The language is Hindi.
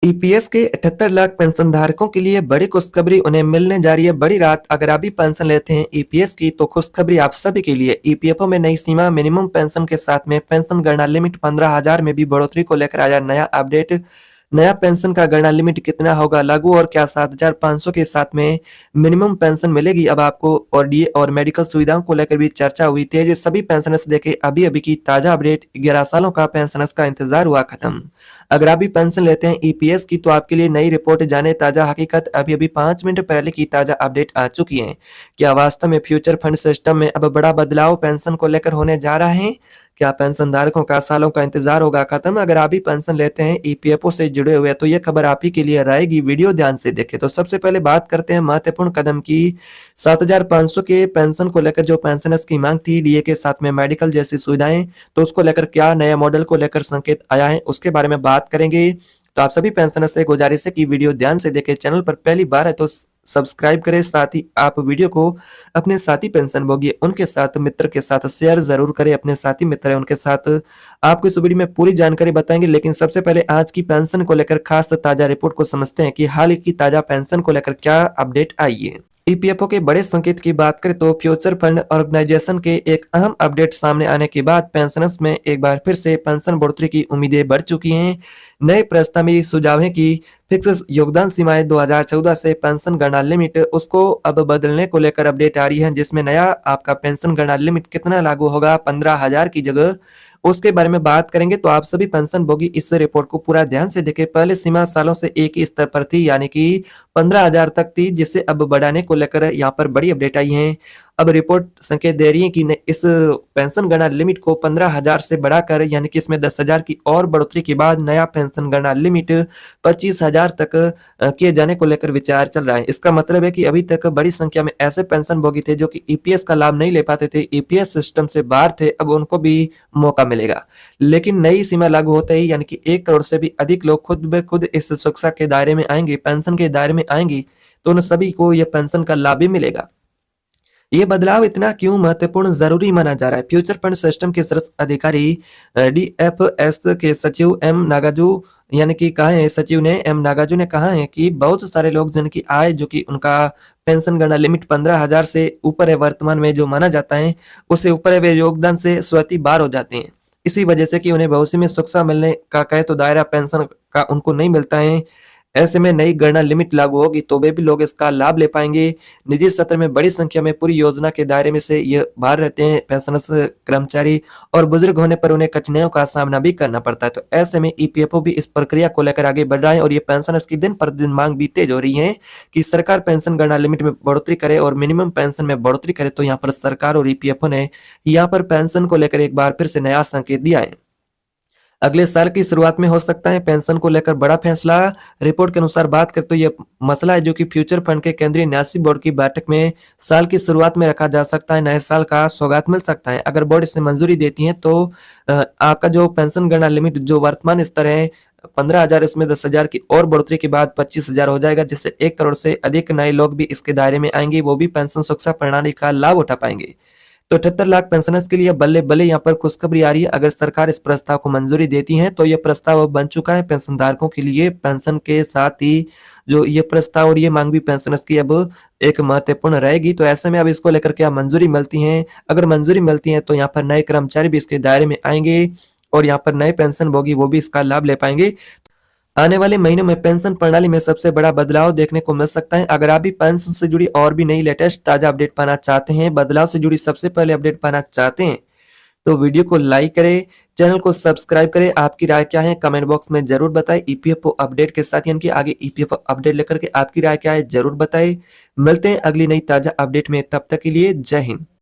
ईपीएस के 78 लाख पेंशन धारकों के लिए बड़ी खुशखबरी, उन्हें मिलने जा रही है बड़ी राहत। अगर आप भी पेंशन लेते हैं ईपीएस की तो खुशखबरी आप सभी के लिए। ईपीएफओ में नई सीमा मिनिमम पेंशन के साथ में पेंशन गणना लिमिट 15,000 में भी बढ़ोतरी को लेकर आया नया अपडेट। नया पेंशन का गणना लिमिट कितना होगा लागू और क्या 7,500 के साथ में मिनिमम पेंशन मिलेगी अब आपको, और डीए और मेडिकल सुविधाओं को लेकर भी चर्चा हुई तेज। सभी पेंशनर्स देखे अभी अभी की ताजा अपडेट। 11 सालों का पेंशनर्स का इंतजार हुआ खत्म। अगर आप भी पेंशन लेते हैं ईपीएस की तो आपके लिए नई रिपोर्ट जाने ताजा हकीकत। अभी अभी 5 मिनट पहले की ताजा अपडेट आ चुकी है। क्या वास्तव में फ्यूचर फंड सिस्टम में अब बड़ा बदलाव पेंशन को लेकर होने जा रहा है? क्या पेंशन धारकों का सालों का इंतजार होगा खत्म? अगर आप भी पेंशन लेते हैं ईपीएफओ से जुड़े हुए तो ये खबर आप ही के लिए रहेगी। वीडियो ध्यान से देखें। तो सबसे पहले बात करते हैं महत्वपूर्ण कदम की। 7,500 के पेंशन को लेकर जो पेंशनर्स की मांग थी डीए के साथ में मेडिकल जैसी सुविधाएं, तो उसको लेकर क्या नया मॉडल को लेकर संकेत आया है उसके बारे में बात करेंगे। तो आप सभी पेंशनर्स से गुजारिश है कि वीडियो ध्यान से देखें। चैनल पर पहली बार है तो सब्सक्राइब करें। साथ ही आप वीडियो को अपने साथी पेंशनभोगी उनके साथ मित्र के साथ शेयर जरूर करें। अपने साथी मित्र है उनके साथ आपको इस वीडियो में पूरी जानकारी बताएंगे। लेकिन सबसे पहले आज की पेंशन को लेकर खास ताजा रिपोर्ट को समझते हैं कि हाल ही की ताजा पेंशन को लेकर क्या अपडेट आई है। ईपीएफओ के बड़े संकेत की बात करें तो फ्यूचर फंड ऑर्गेनाइजेशन के एक अहम अपडेट सामने आने के बाद पेंशनर्स में एक बार फिर से पेंशन बढ़ोतरी की उम्मीदें बढ़ चुकी हैं। नए प्रस्ताव में सुझाव है कि फिक्स योगदान सीमाएं 2014 से पेंशन गणना लिमिट उसको अब बदलने को लेकर अपडेट आ रही है, जिसमें नया आपका पेंशन गणना लिमिट कितना लागू होगा 15,000 की जगह, उसके बारे में बात करेंगे। तो आप सभी पेंशन भोगी इस रिपोर्ट को पूरा ध्यान से देखें। पहले सीमा सालों से एक ही स्तर पर थी यानी कि 15,000 तक थी, जिसे अब बढ़ाने को लेकर यहाँ पर बड़ी अपडेट आई है। अब रिपोर्ट संकेत दे रही है कि इस पेंशन गणना लिमिट को 15,000 से बढ़ाकर यानी कि इसमें 10,000 की और बढ़ोतरी के बाद नया पेंशन गणना लिमिट 25,000 तक किए जाने को लेकर विचार चल रहा है। इसका मतलब है कि अभी तक बड़ी संख्या में ऐसे पेंशन भोगी थे जो कि ईपीएस का लाभ नहीं ले पाते थे, ईपीएस सिस्टम से बाहर थे, अब उनको भी मौका मिलेगा। लेकिन नई सीमा लागू होते ही यानी कि 1 करोड़ से भी अधिक लोग खुद ब खुद इस सुरक्षा के दायरे में आएंगे, पेंशन के दायरे में आएंगे, तो उन सभी को यह पेंशन का लाभ भी मिलेगा। ये बदलाव इतना क्यों महत्वपूर्ण जरूरी माना जा रहा है? फ्यूचर फंड सिस्टम के शीर्ष अधिकारी डीएफएस के सचिव एम नागार्जु यानी कि कहा है, सचिव ने एम नागार्जु ने कहा है कि बहुत सारे लोग जिनकी आय जो कि उनका पेंशन गणना लिमिट 15,000 से ऊपर है, वर्तमान में जो माना जाता है उससे ऊपर है, वे योगदान से स्वतः बाहर हो जाते हैं। इसी वजह से कि उन्हें भविष्य में सुरक्षा मिलने का कहे तो दायरा पेंशन का उनको नहीं मिलता है। ऐसे में नई गणना लिमिट लागू होगी तो वे भी लोग इसका लाभ ले पाएंगे। निजी क्षेत्र में बड़ी संख्या में पूरी योजना के दायरे में से ये बाहर रहते हैं पेंशनर्स, कर्मचारी, और बुजुर्ग होने पर उन्हें कठिनाइयों का सामना भी करना पड़ता है। तो ऐसे में ईपीएफओ भी इस प्रक्रिया को लेकर आगे बढ़ रहा है और ये पेंशनर्स की दिन पर दिन मांग भी तेज हो रही है कि सरकार पेंशन गणना लिमिट में बढ़ोतरी करे और मिनिमम पेंशन में बढ़ोतरी करे। तो यहाँ पर सरकार और ईपीएफओ ने यहाँ पर पेंशन को लेकर एक बार फिर से नया संकेत दिया है। अगले साल की शुरुआत में हो सकता है पेंशन को लेकर बड़ा फैसला। रिपोर्ट के अनुसार बात करें तो यह मसला है जो कि फ्यूचर फंड के केंद्रीय न्यासी बोर्ड की बैठक में साल की शुरुआत में रखा जा सकता है। नए साल का सौगात मिल सकता है। अगर बोर्ड इसे मंजूरी देती है तो आपका जो पेंशन गणना लिमिट जो वर्तमान स्तर है 15,000, इसमें 10,000 की और बढ़ोतरी के बाद 25,000 हो जाएगा, जिससे 1 करोड़ से अधिक नए लोग भी इसके दायरे में आएंगे, वो भी पेंशन सुरक्षा प्रणाली का लाभ उठा पाएंगे। तो 78 लाख पेंशनर्स के लिए बल्ले बल्ले यहाँ पर खुशखबरी आ रही है। अगर सरकार इस प्रस्ताव को मंजूरी देती है तो ये प्रस्ताव अब बन चुका है पेंशनधारकों के लिए। पेंशन के साथ ही जो ये प्रस्ताव और ये मांग भी पेंशनर्स की अब एक महत्वपूर्ण रहेगी। तो ऐसे में अब इसको लेकर क्या मंजूरी मिलती है? अगर मंजूरी मिलती है तो यहाँ पर नए कर्मचारी भी इसके दायरे में आएंगे और यहाँ पर नए पेंशन भोगी वो भी इसका लाभ ले पाएंगे। आने वाले महीनों में पेंशन प्रणाली में सबसे बड़ा बदलाव देखने को मिल सकता है। अगर आप भी पेंशन से जुड़ी और भी नई लेटेस्ट ताजा अपडेट पाना चाहते हैं, बदलाव से जुड़ी सबसे पहले अपडेट पाना चाहते हैं, तो वीडियो को लाइक करें, चैनल को सब्सक्राइब करें। आपकी राय क्या है कमेंट बॉक्स में जरूर बताएं। ईपीएफओ अपडेट के साथ यानी कि आगे ईपीएफओ अपडेट लेकर के आपकी राय क्या है जरूर बताएं। मिलते हैं अगली नई ताजा अपडेट में, तब तक के लिए जय हिंद।